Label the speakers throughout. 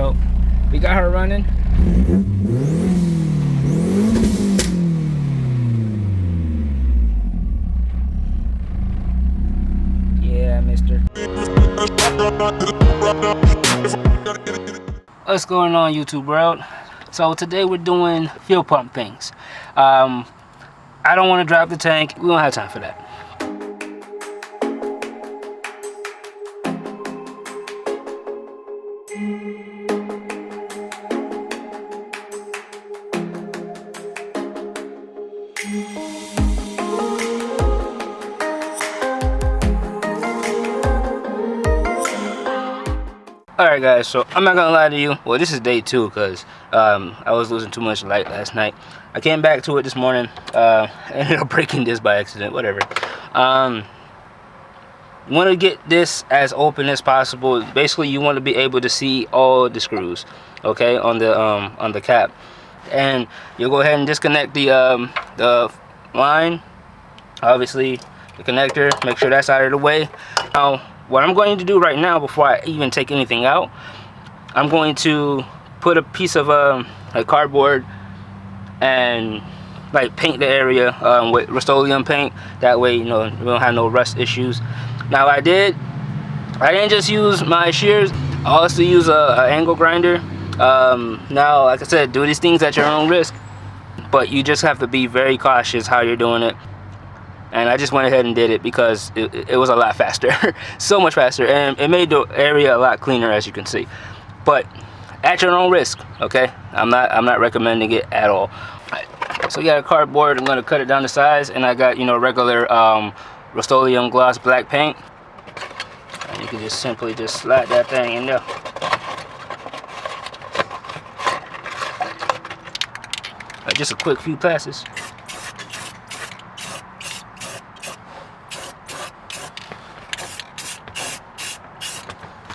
Speaker 1: So we got her running. Yeah, mister. What's going on, YouTube world? So today we're doing fuel pump things. I don't want to drop the tank. We don't have time for that. Alright guys, so I'm not gonna lie to you. Well, this is day 2 because I was losing too much light last night. I came back to it this morning. Ended up breaking this by accident, whatever. You want to get this as open as possible. Basically, you want to be able to see all the screws, okay, on the cap. And you'll go ahead and disconnect the line, obviously the connector. Make sure that's out of the way. Now, what I'm going to do right now, before I even take anything out, I'm going to put a piece of like cardboard and like paint the area with Rust-Oleum paint. That way, you know, we don't have no rust issues. Now, I didn't just use my shears. I also use a angle grinder. Now, like I said, do these things at your own risk, but you just have to be very cautious how you're doing it. And I just went ahead and did it because it was a lot faster. So much faster, and it made the area a lot cleaner, as you can see. But at your own risk, okay? I'm not recommending it at all. So you got a cardboard. I'm gonna cut it down to size, and I got, you know, regular Rust-Oleum gloss black paint. And you can just simply just slide that thing in there. Just a quick few passes.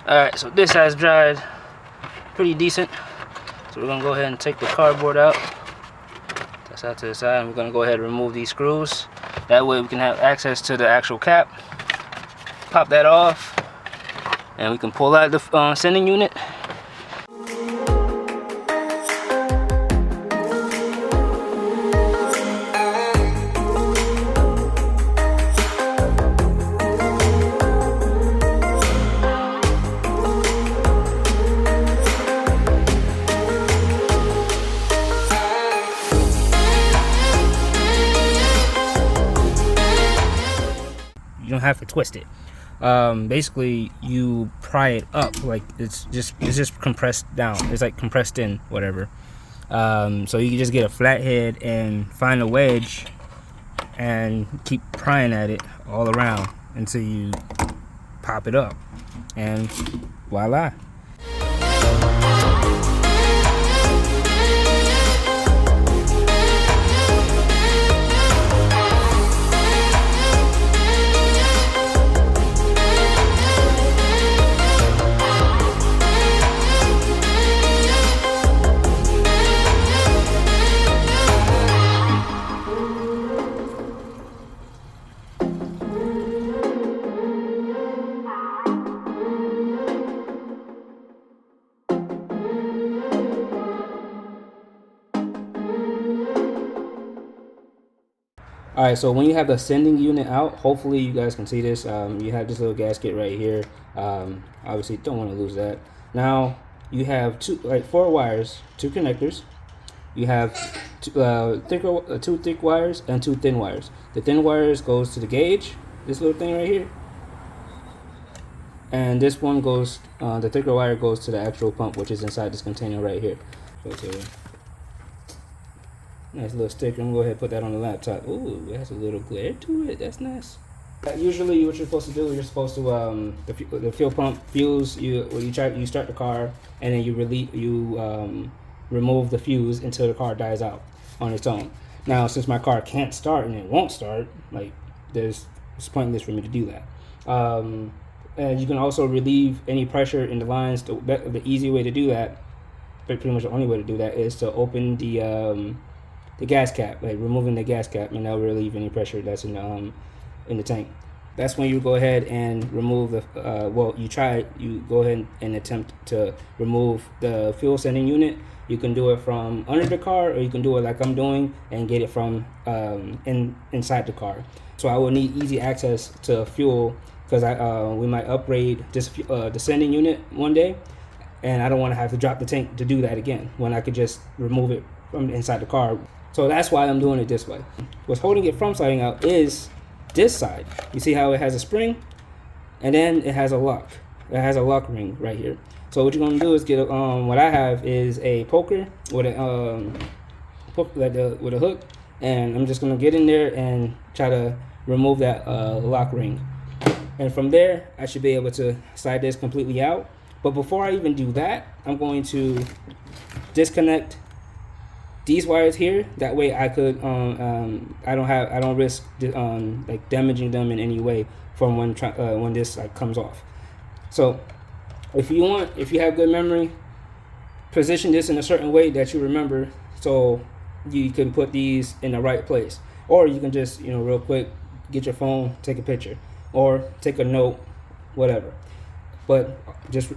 Speaker 1: Alright, so this has dried pretty decent. So we're going to go ahead and take the cardboard out. That's out to the side. And we're going to go ahead and remove these screws. That way we can have access to the actual cap. Pop that off. And we can pull out the sending unit. You don't have to twist it. Basically, you pry it up, like it's just compressed down. It's like compressed in, whatever. So you can just get a flat head and find a wedge and keep prying at it all around until you pop it up, and voila. Alright, so when you have the sending unit out, hopefully you guys can see this. You have this little gasket right here. Obviously, don't want to lose that. Now you have 4 wires, 2 connectors. You have two thick wires and 2 thin wires. The thin wires goes to the gauge, this little thing right here, and this one goes. The thicker wire goes to the actual pump, which is inside this container right here. Nice little sticker. I'm gonna go ahead and put that on the laptop. Ooh, it has a little glare to it. That's nice. Usually, what you're supposed to do, you're supposed to the fuel pump fuse. You start the car, and then you remove the fuse until the car dies out on its own. Now, since my car can't start and it won't start, like it's pointless for me to do that. And you can also relieve any pressure in the lines. The easy way to do that, but pretty much the only way to do that, is to open the gas cap, like removing the gas cap, and that'll relieve any pressure that's in the tank. that's when you go ahead and remove the you go ahead and attempt to remove the fuel sending unit. You can do it from under the car, or you can do it like I'm doing and get it from inside the car. So I will need easy access to fuel, because we might upgrade this the sending unit one day, and I don't want to have to drop the tank to do that again when I could just remove it from inside the car. So that's why I'm doing it this way. What's holding it from sliding out is this side. You see how it has a spring, and then it has a lock. It has a lock ring right here. So what you're gonna do is get what I have is a poker with a with a hook, and I'm just gonna get in there and try to remove that lock ring. And from there, I should be able to slide this completely out. But before I even do that, I'm going to disconnect these wires here. That way I could I don't risk like damaging them in any way from when this like comes off. So if you have good memory, position this in a certain way that you remember, so you can put these in the right place. Or you can just, real quick, get your phone, take a picture, or take a note, whatever. But just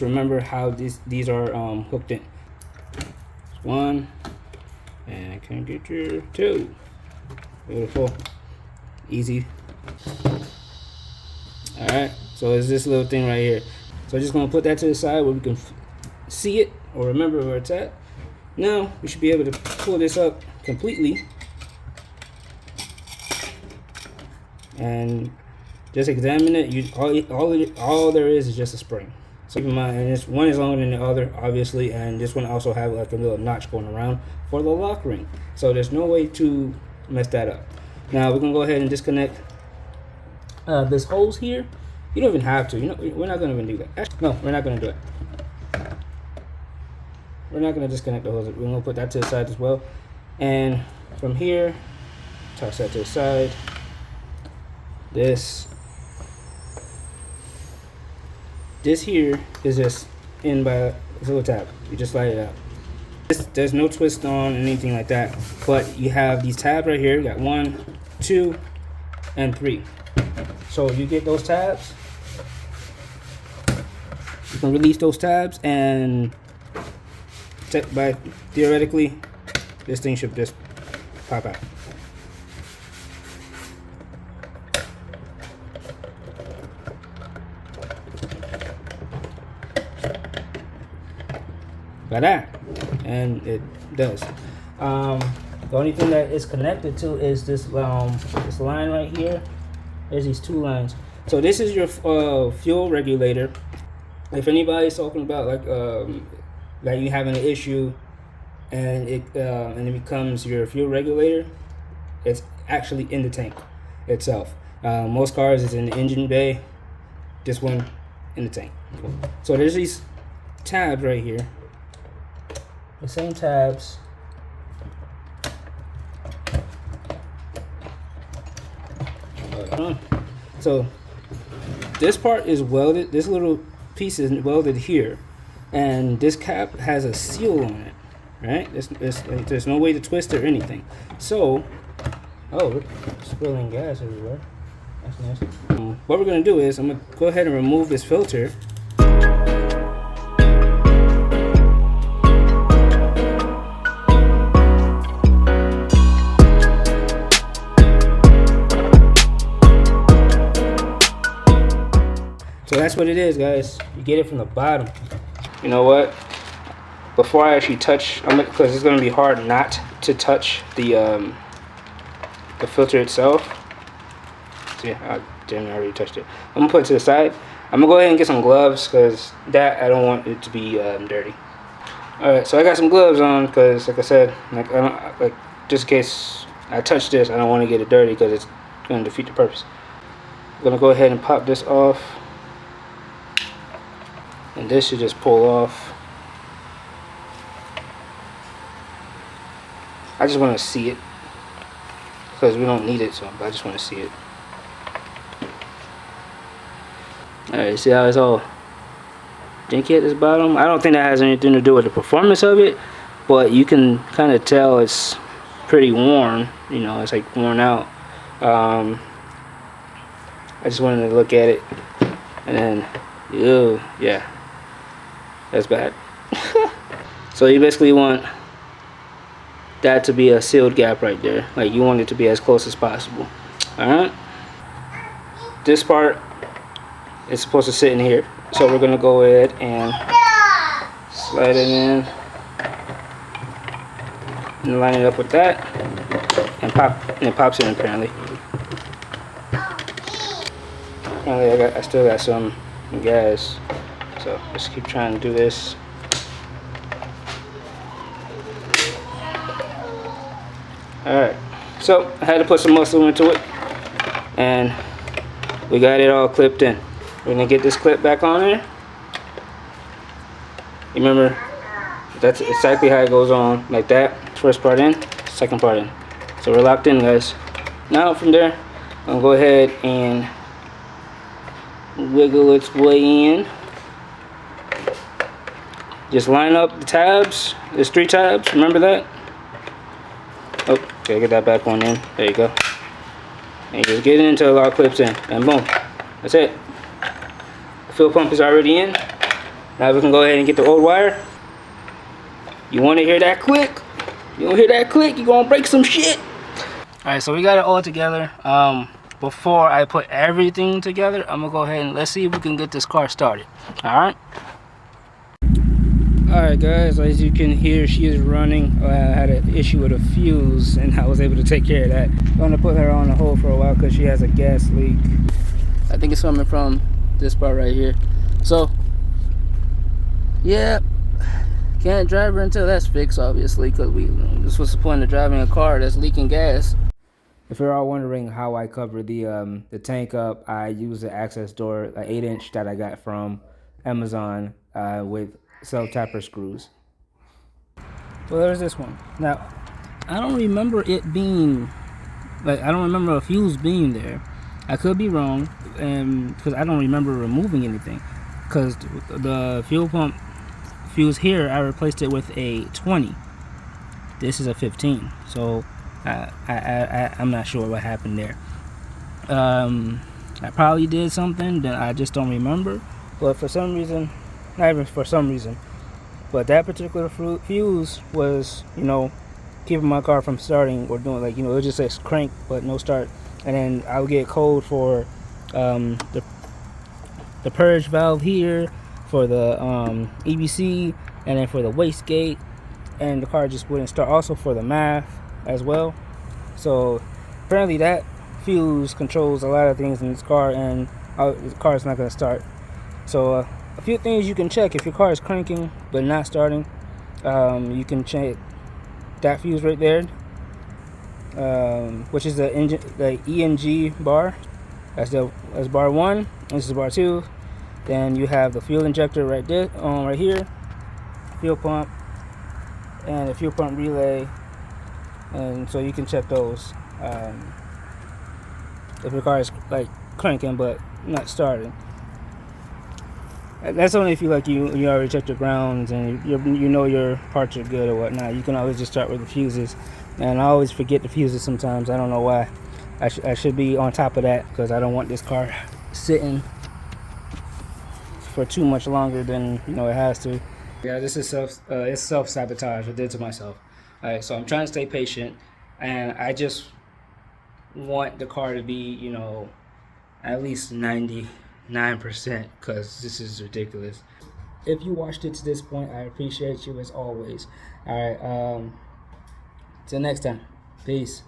Speaker 1: remember how these are hooked in. One, and I can get your two. Beautiful, easy. All right, so it's this little thing right here. So I'm just gonna put that to the side where we can see it or remember where it's at. Now we should be able to pull this up completely and just examine it. All there is just a spring. So keep in mind, and this one is longer than the other, obviously, and this one also have like a little notch going around for the lock ring. So there's no way to mess that up. Now we're gonna go ahead and disconnect this hose here. You don't even have to. We're not gonna even do that. Actually, no, we're not gonna do it. We're not gonna disconnect the hose. We're gonna put that to the side as well. And from here, toss that to the side. This here is just in by this little tab. You just slide it out. There's no twist on anything like that, but you have these tabs right here. You got 1, 2, and 3. So you get those tabs. You can release those tabs, and theoretically, this thing should just pop out. Like that, and it does. The only thing that it's connected to is this line right here. There's these two lines. So this is your fuel regulator. If anybody's talking about like you having an issue and it becomes your fuel regulator, it's actually in the tank itself. Most cars is in the engine bay. This one in the tank. So there's these tabs right here. The same tabs. So this part is welded. This little piece is welded here, and this cap has a seal on it. Right? There's no way to twist it or anything. So, look, spilling gas everywhere. That's nice. What we're gonna do is I'm gonna go ahead and remove this filter. So that's what it is, guys. You get it from the bottom. You know what? Before I actually touch, because it's gonna be hard not to touch the filter itself. See, I already touched it. I'm gonna put it to the side. I'm gonna go ahead and get some gloves, because I don't want it to be dirty. All right, so I got some gloves on, because like I said, just in case I touch this, I don't want to get it dirty, because it's gonna defeat the purpose. I'm gonna go ahead and pop this off. And this should just pull off. I just want to see it, because we don't need it, so I just want to see it. Alright, see how it's all dinky at this bottom? I don't think that has anything to do with the performance of it, but you can kind of tell it's pretty worn. It's like worn out. I just wanted to look at it, and then, ew, yeah, that's bad. So you basically want that to be a sealed gap right there. Like, you want it to be as close as possible. Alright, this part is supposed to sit in here, so we're gonna go ahead and slide it in and line it up with that, and it pops in. Apparently I still got some gas, so let's keep trying to do this. Alright, so I had to put some muscle into it, and we got it all clipped in. We're gonna get this clip back on there. You remember, that's exactly how it goes on, like that. First part in, second part in. So we're locked in, guys. Now from there, I'm gonna go ahead and wiggle its way in. Just line up the tabs. There's 3 tabs, remember that? Oh, okay, get that back one in. There you go. And just get it until it all clips in, and boom, that's it. The fuel pump is already in. Now we can go ahead and get the old wire. You want to hear that click? You don't hear that click, you're gonna break some shit. Alright, so we got it all together. Before I put everything together, I'm gonna go ahead and let's see if we can get this car started. Alright. Alright guys, as you can hear, she is running. I had an issue with a fuse and I was able to take care of that. I'm gonna put her on the hold for a while because she has a gas leak. I think it's coming from this part right here. So yeah, can't drive her until that's fixed, obviously, because this was the point of driving a car that's leaking gas. If you're all wondering how I cover the tank up, I use the access door, an 8-inch that I got from Amazon with self-tapper screws. Well, there's this one. Now, I don't remember it being, like, I don't remember a fuse being there. I could be wrong, because I don't remember removing anything. Because the fuel pump fuse here, I replaced it with a 20. This is a 15. So I'm not sure what happened there. I probably did something that I just don't remember. But for some reason, not even for some reason, but that particular fuse was, you know, keeping my car from starting or doing, like, you know, it just says crank but no start. And then I'll get code for the purge valve here, for the EBC, and then for the wastegate, and the car just wouldn't start. Also for the math as well. So apparently that fuse controls a lot of things in this car, and the car is not going to start. So a few things you can check if your car is cranking but not starting. You can check that fuse right there, which is the engine, the ENG bar. That's bar 1. This is bar 2. Then you have the fuel injector right there, right here, fuel pump, and the fuel pump relay. And so you can check those if your car is like cranking but not starting. That's only if you you already checked your grounds and you know your parts are good or whatnot. You can always just start with the fuses, and I always forget the fuses sometimes. I don't know why. I should be on top of that because I don't want this car sitting for too much longer than it has to. Yeah, this is it's self-sabotage I did to myself. Alright, so I'm trying to stay patient, and I just want the car to be, at least 99%, because this is ridiculous. If you watched it to this point, I appreciate you as always. Alright, till next time. Peace.